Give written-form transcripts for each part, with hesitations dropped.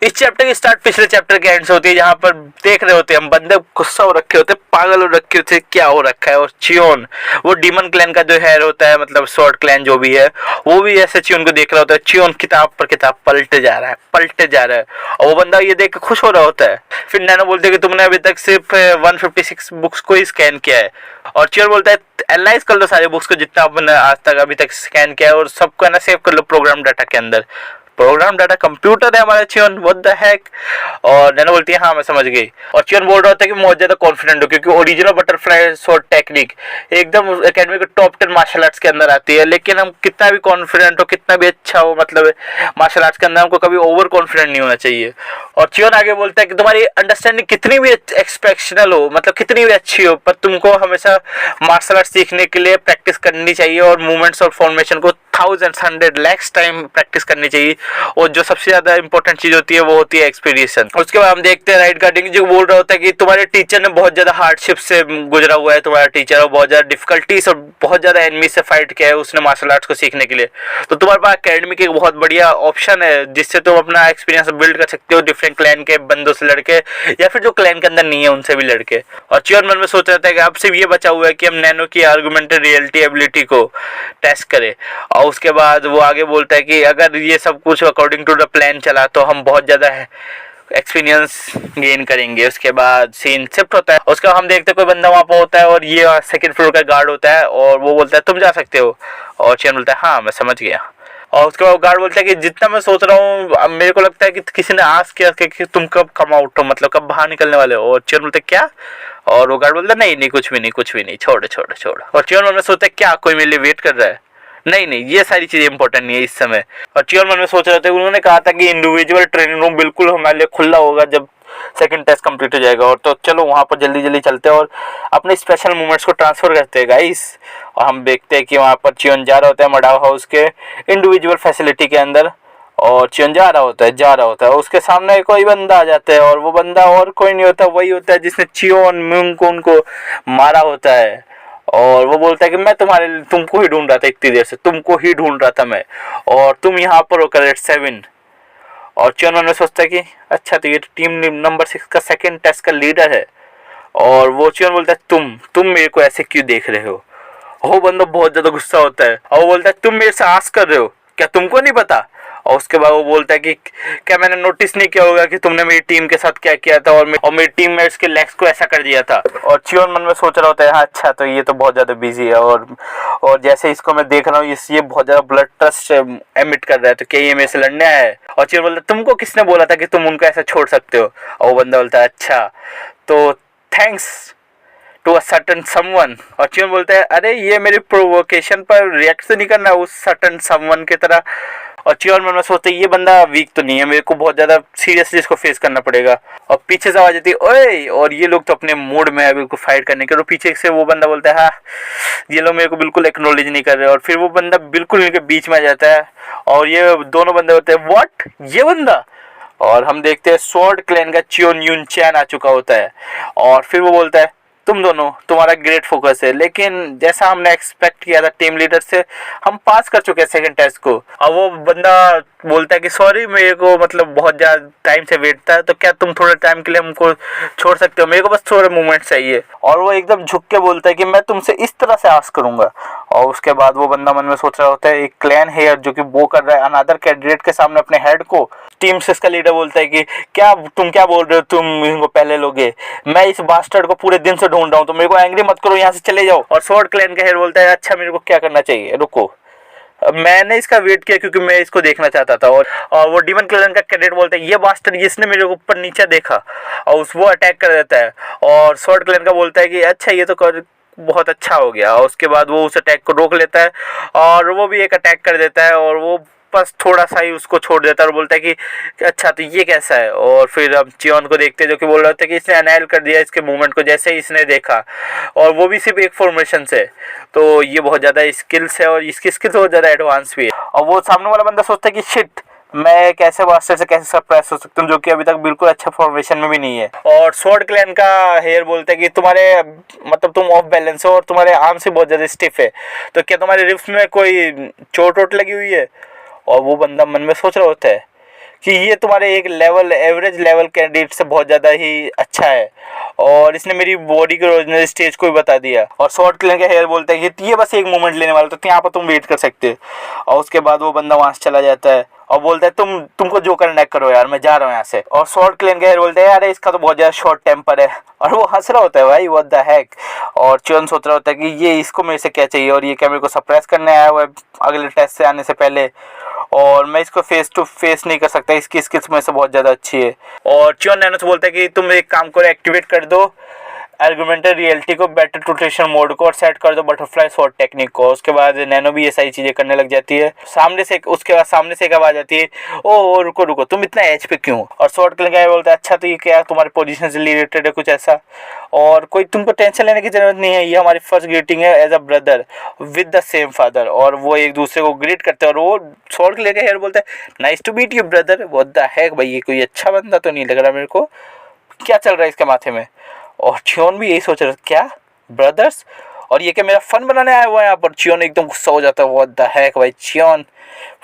इस चैप्टर की स्टार्ट पिछले चैप्टर के एंड से होती है, जहाँ पर देख रहे होते हैं हम बंदे गुस्सा हो रखे होते, पागल हो रखे होते, क्या हो रखा है। और चियोन वो डीमन क्लैन का जो हेयर होता है, मतलब स्वॉर्ड क्लैन जो भी है, वो भी ऐसे चियोन को देख रहा होता है। चियोन किताब पर किताब पलटे जा रहा है, पलटे जा रहा है, और वो बंदा ये देख के खुश हो रहा होता है। फिर नैनो बोलते है कि तुमने अभी तक सिर्फ 156 बुक्स को ही स्कैन किया है। और चियोन बोलता है एनालाइज कर लो सारे बुक्स को जितना आपने आज तक अभी तक स्कैन किया है, और सबको है ना सेव कर लो प्रोग्राम डाटा के अंदर। प्रोग्राम डाटा कंप्यूटर है हमारा चियोन, व्हाट द हेक। और नैनो बोलती है हाँ मैं समझ गई। और चियोन बोल रहा होता है कि बहुत ज्यादा कॉन्फिडेंट हो, क्योंकि ओरिजिनल बटरफ्लाई स्वॉर्ड टेक्निक एकदम एकेडमी के टॉप 10 मार्शल आर्ट्स के अंदर आती है। लेकिन हम कितना भी कॉन्फिडेंट हो, कितना भी अच्छा हो, मतलब मार्शल आर्ट्स के अंदर हमको कभी ओवर कॉन्फिडेंट नहीं होना चाहिए। और चियोन आगे बोलता है कि तुम्हारी अंडरस्टैंडिंग कितनी भी एक्सपेक्शनल हो, मतलब कितनी भी अच्छी हो, पर तुमको हमेशा मार्शल आर्ट सीखने के लिए प्रैक्टिस करनी चाहिए, और मूवमेंट्स और फॉर्मेशन को थाउजेंड्स 100 लैक्स टाइम प्रैक्टिस करनी चाहिए। और जो सबसे ज्यादा इंपॉर्टेंट चीज होती है वो होती है एक्सपीरियंस। उसके बाद हम देखते हैं राइट गार्डिंग जो बोल रहा होता है कि तुम्हारे टीचर ने बहुत ज्यादा हार्डशिप से गुजरा हुआ है, तुम्हारा टीचर, और बहुत ज्यादा डिफिकल्टीज और बहुत ज्यादा एनिमी से फाइट किया है उसने मार्शल आर्ट्स को सीखने के लिए। तो तुम्हारे पास अकेडमी की एक बहुत बढ़िया ऑप्शन है जिससे तुम अपना एक्सपीरियंस बिल्ड कर सकते हो, डिफरेंट क्लैन के बंदों से लड़के, या फिर जो क्लैन के अंदर नहीं है उनसे भी लड़के। और चियोन मन में सोच रहा था कि अब सिर्फ ये बचा हुआ है कि हम नैनो की आर्गुमेंटेड रियलिटी एबिलिटी को टेस्ट करें। और उसके बाद वो आगे बोलता है कि अगर ये सब कुछ अकॉर्डिंग टू द प्लान चला तो हम बहुत ज़्यादा एक्सपीरियंस गेन करेंगे। उसके बाद सीन शिफ्ट होता है, उसके बाद हम देखते हैं कोई बंदा वहाँ पर होता है, और ये सेकंड फ्लोर का गार्ड होता है, और वो बोलता है तुम जा सकते हो। और चियोन बोलता है हाँ मैं समझ गया। और उसके बाद गार्ड बोलता है कि जितना मैं सोच रहा हूँ, अब मेरे को लगता है कि किसी ने आस्क किया कि तुम कब कम आउट हो, मतलब कब बाहर निकलने वाले हो। और चियोन बोलता है क्या? और वो गार्ड बोलता है नहीं नहीं कुछ भी नहीं, कुछ भी नहीं, छोड़ छोड़ छोड़। और चियोन मन में सोचता है क्या कोई मेरे लिए वेट कर रहा है? नहीं नहीं, ये सारी चीजें इंपॉर्टेंट नहीं है इस समय। और चियोन मन में सोच रहे थे, उन्होंने कहा था कि इंडिविजुअल ट्रेनिंग रूम बिल्कुल हमारे लिए खुला होगा जब सेकंड टेस्ट कंप्लीट हो जाएगा। और तो चलो वहां पर जल्दी जल्दी चलते हैं और अपने स्पेशल मूवमेंट्स को ट्रांसफर करते हैं गाइस। और हम देखते हैं कि वहां पर चियोन जा रहा होता है मडाव हाउस के इंडिविजुअल फैसिलिटी के अंदर, और चियोन जा रहा होता है, उसके सामने कोई बंदा आ जाता है, और वो बंदा और कोई नहीं होता, वही होता है जिसने चियोन म्यूंगकुन को मारा होता है। और वो बोलता है कि मैं तुमको ही ढूंढ रहा था, इतनी देर से तुमको ही ढूंढ रहा था मैं, और तुम यहाँ पर हो करेक्ट 7। और चियोन ने सोचता है कि अच्छा तो ये टीम नंबर 6 का सेकंड टेस्ट का लीडर है। और वो चियोन बोलता है तुम मेरे को ऐसे क्यों देख रहे हो। वो बंदा बहुत ज्यादा गुस्सा होता है, और वो बोलता है तुम मेरे से आस कर रहे हो क्या, तुमको नहीं पता। और उसके बाद वो बोलता है कि क्या मैंने नोटिस नहीं किया होगा कि तुमने मेरी टीम के साथ क्या किया था, और मेरी टीममेट्स के लेग्स को ऐसा कर दिया था। और चियोन मन में सोच रहा होता है हाँ अच्छा तो ये तो बहुत ज्यादा बिजी है, और जैसे इसको मैं देख रहा हूँ ये बहुत ज्यादा ब्लड ट्रस्ट एमिट कर रहा है, तो क्या ये मेरे से लड़ने आया है। और चियोन बोलता है तुमको किसने बोला था कि तुम उनको ऐसा छोड़ सकते हो। और वो बंदा बोलता है अच्छा तो thanks to a certain someone. और चियोन बोलता है अरे ये मेरी प्रोवोकेशन पर रिएक्ट तो नहीं करना उस सर्टन समवन की तरह। और चियोन मन में सोचते ये बंदा वीक तो नहीं है, मेरे को बहुत ज्यादा सीरियसली इसको फेस करना पड़ेगा। और पीछे से आवाज आती है ओए, और ये लोग तो अपने मूड में है बिल्कुल फाइट करने के। और पीछे से वो बंदा बोलता है हाँ ये लोग मेरे को बिल्कुल एक्नॉलेज नहीं कर रहे। और फिर वो बंदा बिल्कुल इनके बीच में आ जाता है, और ये दोनों बंदे होते हैं व्हाट ये बंदा। और हम देखते हैं स्वॉर्ड क्लैन का चियोन यून चैन आ चुका होता है। और फिर वो बोलता है तुम दोनों तुम्हारा ग्रेट फोकस है, लेकिन जैसा हमने एक्सपेक्ट किया था टीम लीडर से, हम पास कर चुके हैं सेकंड टेस्ट को। और वो बंदा बोलता है कि सॉरी मेरे को मतलब बहुत ज़्यादा टाइम से वेट था, तो क्या तुम थोड़े टाइम के लिए हमको छोड़ सकते हो, मेरे को बस थोड़े मूवमेंट चाहिए। और वो एकदम झुक के बोलता है कि मैं तुमसे इस तरह से आस करूंगा। और उसके बाद वो बंदा मन में सोच रहा होता है एक क्लैन हेयर जो कि वो कर रहा है अनादर कैंडिडेट के सामने अपने हेड को। टीम 6 का लीडर बोलता है कि तुम क्या बोल रहे हो, तुम इनको पहले लोगे, मैं इस बास्टर्ड को पूरे दिन से ढूंढ रहा हूँ, तो मेरे को एंग्री मत करो, यहाँ से चले जाओ। और स्वॉर्ड क्लैन का हेयर बोलता है अच्छा मेरे को क्या करना चाहिए, रुको मैंने इसका वेट किया क्योंकि मैं इसको देखना चाहता था। और वो डीमन क्लैन का कैडेट बोलता है ये बास्टर्ड जिसने मेरे ऊपर नीचे देखा, और वो अटैक कर देता है। और स्वॉर्ड क्लैन का बोलता है कि अच्छा ये तो बहुत अच्छा हो गया। और उसके बाद वो उस अटैक को रोक लेता है, और वो भी एक अटैक कर देता है, और वो बस थोड़ा सा ही उसको छोड़ देता है, और बोलता है कि अच्छा तो ये कैसा है। और फिर हम चियोन को देखते हैं जो कि बोल रहा था कि इसने अनाइल कर दिया इसके मूवमेंट को जैसे ही इसने देखा, और वो भी सिर्फ एक फॉर्मेशन से। तो ये बहुत ज़्यादा स्किल्स है, और इसकी स्किल्स बहुत ज़्यादा एडवांस भी है। और वो सामने वाला बंदा सोचता है कि शिट मैं एक ऐसे मास्टर से कैसे सरप्राइज हो सकता हूँ जो कि अभी तक बिल्कुल अच्छा फॉर्मेशन में भी नहीं है। और स्वॉर्ड क्लैन का हेयर बोलता है कि तुम्हारे मतलब तुम ऑफ बैलेंस हो, और तुम्हारे आर्म से बहुत ज़्यादा स्टिफ है, तो क्या तुम्हारे रिब्स में कोई चोट वोट लगी हुई है। और वो बंदा मन में सोच रहा होता है कि ये तुम्हारे एक लेवल एवरेज लेवल कैंडिडेट से बहुत ज़्यादा ही अच्छा है और इसने मेरी बॉडी के ओरिजिनल स्टेज को भी बता दिया। और शॉर्ट क्लेन का हेयर बोलता है कि ये बस एक मोमेंट लेने वाला, तो यहाँ पर तुम वेट कर सकते हो। और उसके बाद वो बंदा वहाँ से चला जाता है और बोलता है तुमको जो करना है करो यार, मैं जा रहा हूँ यहाँ से। और शॉर्ट क्लेन का हेयर बोलता है यार इसका तो बहुत ज़्यादा शॉर्ट टेम्पर है, और वो हंस रहा होता है भाई व्हाट द हेक। और चियोन सोच रहा होता है कि ये इसको मेरे से क्या चाहिए, और ये क्या मेरे को सरप्राइज करने आया हुआ है अगले टेस्ट से आने से पहले, और मैं इसको फेस टू फेस नहीं कर सकता, इसकी स्किल्स में से बहुत ज़्यादा अच्छी है। और चियोन नैनो से बोलता है कि तुम एक काम करो, एक्टिवेट कर दो आर्गुमेंटेड रियलिटी को, बेटर रोटेशन मोड को, और सेट कर दो बटरफ्लाई शॉट टेक्निक को। उसके बाद नैनो भी ये सारी चीज़ें करने लग जाती है। उसके बाद सामने से एक आवाज़ आती है, ओ रुको रुको तुम इतना एज पे क्यों। और शॉर्ट क्लिन का बोलता है अच्छा तो ये क्या तुम्हारे पोजीशन से रिलेटेड है कुछ ऐसा, और कोई तुमको टेंशन लेने की जरूरत नहीं है, ये हमारी फर्स्ट ग्रीटिंग है as a brother with the same father. और वो एक दूसरे को ग्रीट करते हैं, और वो शॉर्ट क्लिन का हेयर बोलता है nice to meet you brother. What the heck भाई, ये कोई अच्छा बंदा तो नहीं लग रहा मेरे को, क्या चल रहा है इसके माथे में। और चियोन भी यही सोच रहा क्या ब्रदर्स, और ये क्या मेरा फन बनाने आया हुआ है यहाँ पर। चियोन एकदम गुस्सा हो जाता है, व्हाट द हेक भाई चियोन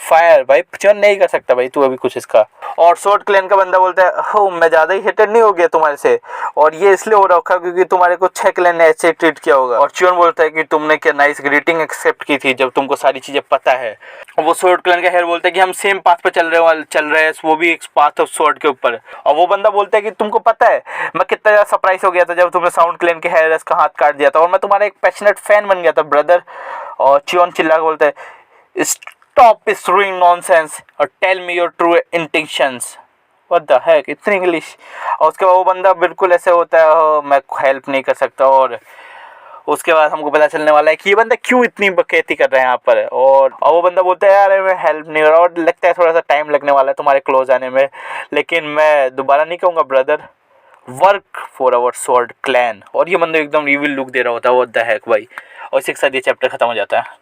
फायर भाई, चियोन नहीं कर सकता भाई तू अभी कुछ इसका। और शॉर्ट क्लैन का बंदा बोलता है हो मैं ज़्यादा ही हिटेड नहीं हो गया तुम्हारे से, और ये इसलिए हो रखा क्योंकि तुम्हारे को 6 क्लैन ने ऐसे ट्रीट किया होगा। और चियोन बोलता है कि तुमने क्या नाइस ग्रीटिंग एक्सेप्ट की थी जब तुमको सारी चीज़ें पता है। और वो शॉर्ट क्लैन का हेयर बोलता है कि हम सेम पाथ पे चल रहे हैं, वो भी एक पाथ ऑफ शॉर्ट के ऊपर। और वो बंदा बोलता है कि तुमको पता है मैं कितना ज़्यादा सरप्राइज हो गया था जब तुमने साउंड क्लैन के हेयर का हाथ काट दिया था, और मैं तुम्हारा एक पैशनेट फैन बन गया था ब्रदर। और चियोन चिल्ला के बोलता है स्टॉप स्क्रूइंग नॉनसेंस और tell me your true intentions. What the heck, इतनी इंग्लिश। और उसके बाद वो बंदा बिल्कुल ऐसे होता है मैं हेल्प नहीं कर सकता, और उसके बाद हमको पता चलने वाला है कि ये बंदा क्यों इतनी बकैती कर रहा है यहाँ पर। और वो बंदा बोलता है यार मैं हेल्प नहीं कर रहा, और लगता है थोड़ा सा टाइम लगने वाला है तुम्हारे क्लोज आने में, लेकिन मैं दोबारा नहीं कहूँगा brother, work for our sword clan. और ये बंदा एकदम रिविल लुक दे रहा होता है, व्हाट द हेक भाई। और इसी के साथ ये चैप्टर खत्म हो जाता है।